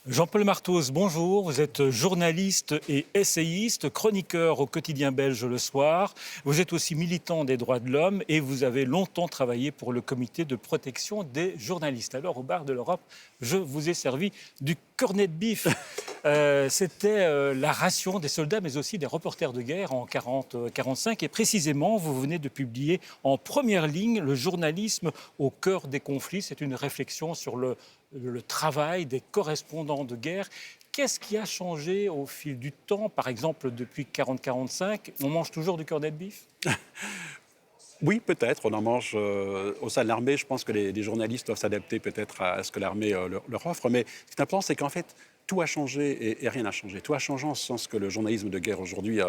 Jean-Paul Martos, bonjour. Vous êtes journaliste et essayiste, chroniqueur au quotidien belge Le Soir. Vous êtes aussi militant des droits de l'homme et vous avez longtemps travaillé pour le comité de protection des journalistes. Alors, au bar de l'Europe, je vous ai servi du cornet de bif. C'était la ration des soldats, mais aussi des reporters de guerre en 40-45. Et précisément, vous venez de publier en première ligne le journalisme au cœur des conflits. C'est une réflexion sur le travail des correspondants de guerre. Qu'est-ce qui a changé au fil du temps? Par exemple, depuis 40-45, on mange toujours du cornet de bif? Oui, peut-être. On en mange au sein de l'armée. Je pense que les journalistes doivent s'adapter peut-être à ce que l'armée leur offre. Mais ce qui est important, c'est qu'en fait, tout a changé et rien n'a changé. Tout a changé en ce sens que le journalisme de guerre aujourd'hui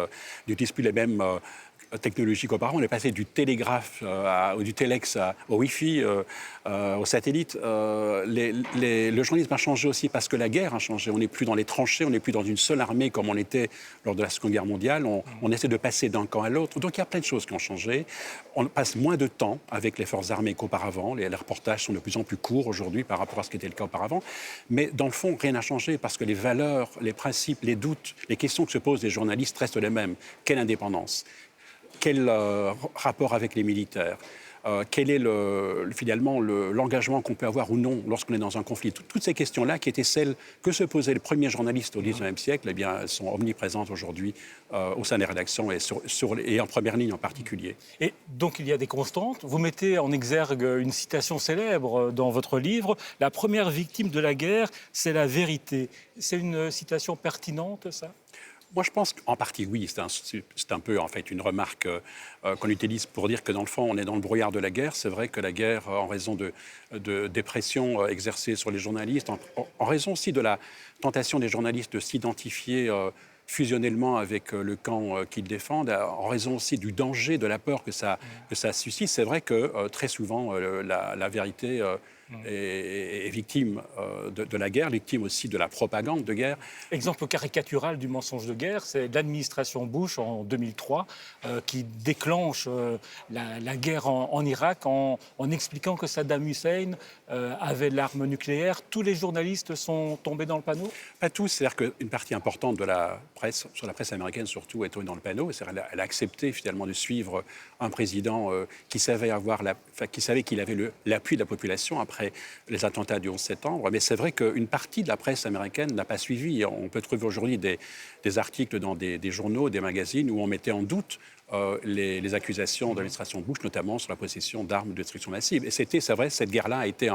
n'utilise plus les mêmes technologies qu'auparavant. On est passé du télégraphe ou du téléx au Wi-Fi, au satellite. Le journalisme a changé aussi parce que la guerre a changé. On n'est plus dans les tranchées, on n'est plus dans une seule armée comme on était lors de la Seconde Guerre mondiale. On essaie de passer d'un camp à l'autre. Donc il y a plein de choses qui ont changé. On passe moins de temps avec les forces armées qu'auparavant. Les reportages sont de plus en plus courts aujourd'hui par rapport à ce qui était le cas auparavant. Mais dans le fond, rien n'a changé parce que les valeurs, les principes, les doutes, les questions que se posent les journalistes restent les mêmes. Quelle indépendance? Quel rapport avec les militaires? Quel est finalement l'engagement qu'on peut avoir ou non lorsqu'on est dans un conflit? Toutes ces questions-là, qui étaient celles que se posaient les premiers journalistes au XIXe siècle, eh bien, elles sont omniprésentes aujourd'hui au sein des rédactions et en première ligne en particulier. Et donc, il y a des constantes. Vous mettez en exergue une citation célèbre dans votre livre. « La première victime de la guerre, c'est la vérité ». C'est une citation pertinente, ça? Moi, je pense qu'en partie, oui. C'est un peu, en fait, une remarque qu'on utilise pour dire que, dans le fond, on est dans le brouillard de la guerre. C'est vrai que la guerre, en raison des pressions exercées sur les journalistes, en raison aussi de la tentation des journalistes de s'identifier fusionnellement avec le camp qu'ils défendent, en raison aussi du danger, de la peur que ça suscite, c'est vrai que très souvent, la vérité est victime de la guerre, victime aussi de la propagande de guerre. Exemple caricatural du mensonge de guerre, c'est l'administration Bush en 2003 qui déclenche la guerre en Irak en expliquant que Saddam Hussein avait l'arme nucléaire. Tous les journalistes sont tombés dans le panneau? Pas tous, c'est-à-dire qu'une partie importante de la presse, sur la presse américaine surtout, est tombée dans le panneau. Elle a accepté finalement de suivre un président qui savait qu'il avait l'appui de la population après les attentats du 11 septembre. Mais c'est vrai qu'une partie de la presse américaine n'a pas suivi. On peut trouver aujourd'hui des articles dans des journaux, des magazines où on mettait en doute les accusations de l'administration Bush, notamment sur la possession d'armes de destruction massive. Et c'est vrai, cette guerre-là a été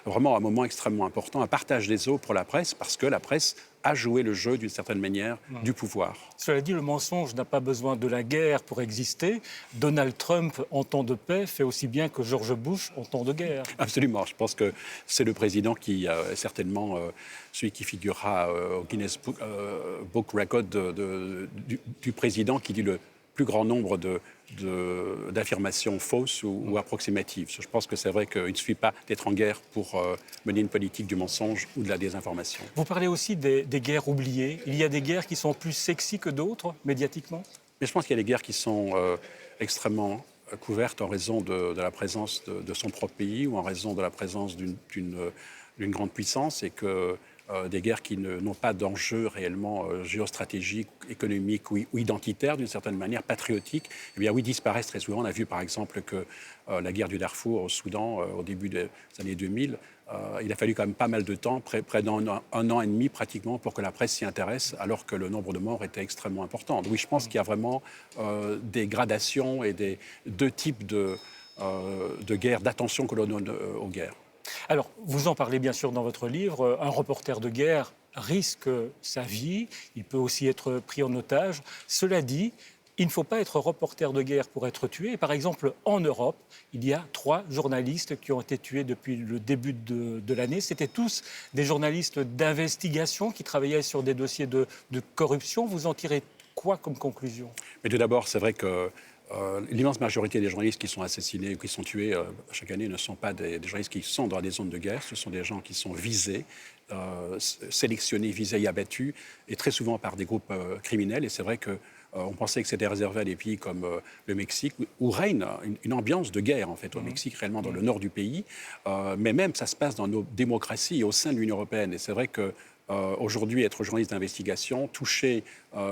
vraiment un moment extrêmement important, un partage des eaux pour la presse, parce que la presse a joué le jeu, d'une certaine manière, du pouvoir. Cela dit, le mensonge n'a pas besoin de la guerre pour exister. Donald Trump, en temps de paix, fait aussi bien que George Bush en temps de guerre. Absolument. Je pense que c'est le président qui est certainement celui qui figurera au Guinness Book Record du président qui dit le plus grand nombre d'affirmations fausses ou approximatives. Je pense que c'est vrai qu'il ne suffit pas d'être en guerre pour mener une politique du mensonge ou de la désinformation. Vous parlez aussi des guerres oubliées. Il y a des guerres qui sont plus sexy que d'autres, médiatiquement? Mais je pense qu'il y a des guerres qui sont extrêmement couvertes en raison de la présence de son propre pays ou en raison de la présence d'une grande puissance, et que des guerres qui n'ont pas d'enjeu réellement géostratégique, économique ou identitaire, d'une certaine manière, patriotique, eh bien oui, disparaissent très souvent. On a vu par exemple que la guerre du Darfour au Soudan, au début des années 2000, il a fallu quand même pas mal de temps, près d'un an et demi pratiquement, pour que la presse s'y intéresse, alors que le nombre de morts était extrêmement important. Oui, je pense qu'il y a vraiment des gradations et deux types de guerres, d'attention que l'on donne aux guerres. Alors, vous en parlez bien sûr dans votre livre. Un reporter de guerre risque sa vie. Il peut aussi être pris en otage. Cela dit, il ne faut pas être reporter de guerre pour être tué. Par exemple, en Europe, il y a 3 journalistes qui ont été tués depuis le début de l'année. C'était tous des journalistes d'investigation qui travaillaient sur des dossiers de corruption. Vous en tirez quoi comme conclusion? Mais tout d'abord, c'est vrai que l'immense majorité des journalistes qui sont assassinés ou qui sont tués chaque année ne sont pas des journalistes qui sont dans des zones de guerre. Ce sont des gens qui sont visés, sélectionnés, visés et abattus, et très souvent par des groupes criminels. Et c'est vrai que on pensait que c'était réservé à des pays comme le Mexique, où règne une ambiance de guerre, en fait, au Mexique, réellement dans le nord du pays. Mais même, ça se passe dans nos démocraties et au sein de l'Union européenne. Et c'est vrai que aujourd'hui, être journaliste d'investigation, toucher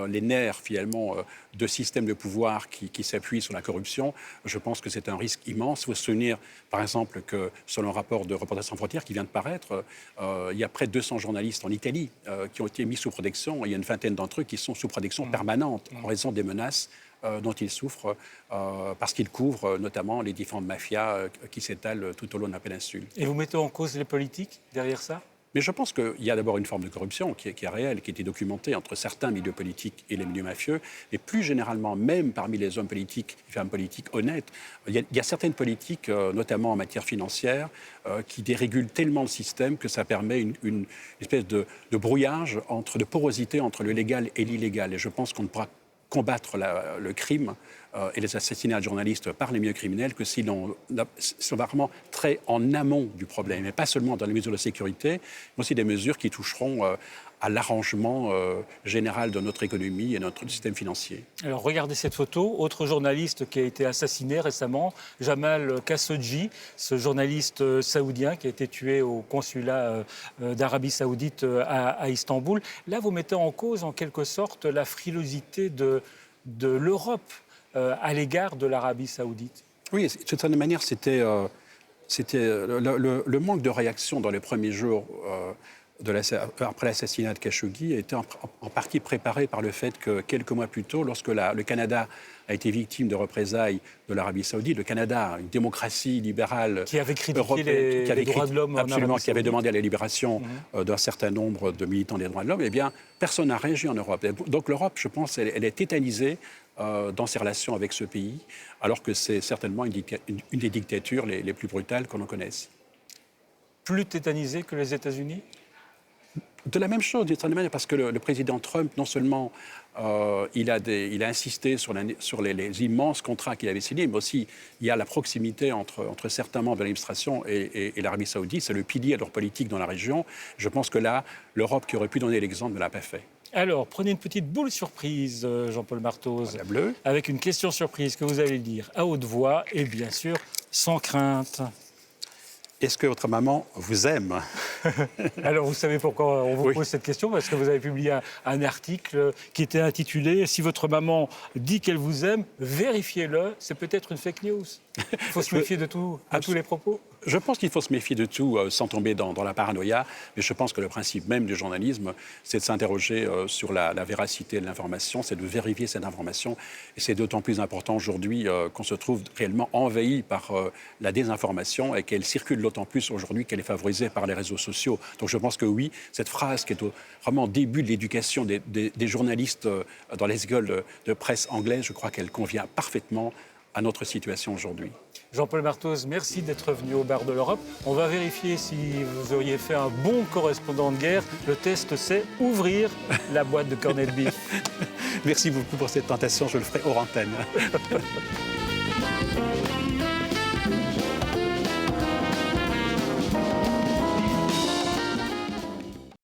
les nerfs finalement de systèmes de pouvoir qui s'appuient sur la corruption, je pense que c'est un risque immense. Il faut se souvenir, par exemple, que selon un rapport de Reporters sans frontières qui vient de paraître, il y a près de 200 journalistes en Italie qui ont été mis sous protection. Il y a une vingtaine d'entre eux qui sont sous protection permanente en raison des menaces dont ils souffrent parce qu'ils couvrent notamment les différentes mafias qui s'étalent tout au long de la péninsule. Et vous mettez en cause les politiques derrière ça? Mais je pense qu'il y a d'abord une forme de corruption qui est réelle, qui a été documentée entre certains milieux politiques et les milieux mafieux. Et plus généralement, même parmi les hommes politiques et femmes politiques honnêtes, il y a certaines politiques, notamment en matière financière, qui dérégulent tellement le système que ça permet une espèce de brouillage, de porosité entre le légal et l'illégal. Et je pense qu'on ne pourra combattre le crime et les assassinats de journalistes par les milieux criminels que si l'on va vraiment très en amont du problème, et pas seulement dans les mesures de sécurité, mais aussi des mesures qui toucheront à l'arrangement général de notre économie et de notre système financier. Alors regardez cette photo, autre journaliste qui a été assassiné récemment, Jamal Khashoggi, ce journaliste saoudien qui a été tué au consulat d'Arabie Saoudite à Istanbul. Là, vous mettez en cause en quelque sorte la frilosité de l'Europe à l'égard de l'Arabie Saoudite. Oui, de certaine manière, c'était le manque de réaction dans les premiers jours après l'assassinat de Khashoggi était en partie préparé par le fait que quelques mois plus tôt, lorsque le Canada a été victime de représailles de l'Arabie Saoudite, le Canada, une démocratie libérale qui avait critiqué les droits de l'homme en Arabie Saoudite. Qui avait demandé la libération d'un certain nombre de militants des droits de l'homme, eh bien, personne n'a réagi en Europe. Donc l'Europe, je pense, elle est tétanisée dans ses relations avec ce pays, alors que c'est certainement une des dictatures les plus brutales qu'on en connaisse. Plus tétanisée que les États-Unis ? De la même chose, d'une certaine manière, parce que le président Trump, non seulement il a insisté sur les immenses contrats qu'il avait signés, mais aussi il y a la proximité entre certains membres de l'administration et l'Arabie Saoudite. C'est le pilier de leur politique dans la région. Je pense que là, l'Europe, qui aurait pu donner l'exemple, ne l'a pas fait. Alors, prenez une petite boule surprise, Jean-Paul Marthoz, La bleue. avec une question surprise que vous allez dire à haute voix et bien sûr sans crainte. Est-ce que votre maman vous aime ? Alors, vous savez pourquoi on vous pose cette question ? Parce que vous avez publié un article qui était intitulé « Si votre maman dit qu'elle vous aime, vérifiez-le, c'est peut-être une fake news ». Il faut se méfier de tous les propos. Je pense qu'il faut se méfier de tout sans tomber dans la paranoïa, mais je pense que le principe même du journalisme, c'est de s'interroger sur la véracité de l'information, c'est de vérifier cette information. Et c'est d'autant plus important aujourd'hui qu'on se trouve réellement envahi par la désinformation et qu'elle circule d'autant plus aujourd'hui qu'elle est favorisée par les réseaux sociaux. Donc je pense que oui, cette phrase qui est vraiment au début de l'éducation des journalistes dans les écoles de presse anglaises, je crois qu'elle convient parfaitement à notre situation aujourd'hui. Jean-Paul Marthoz, merci d'être venu au Bar de l'Europe. On va vérifier si vous auriez fait un bon correspondant de guerre. Le test, c'est ouvrir la boîte de corned beef. Merci beaucoup pour cette tentation, je le ferai hors antenne.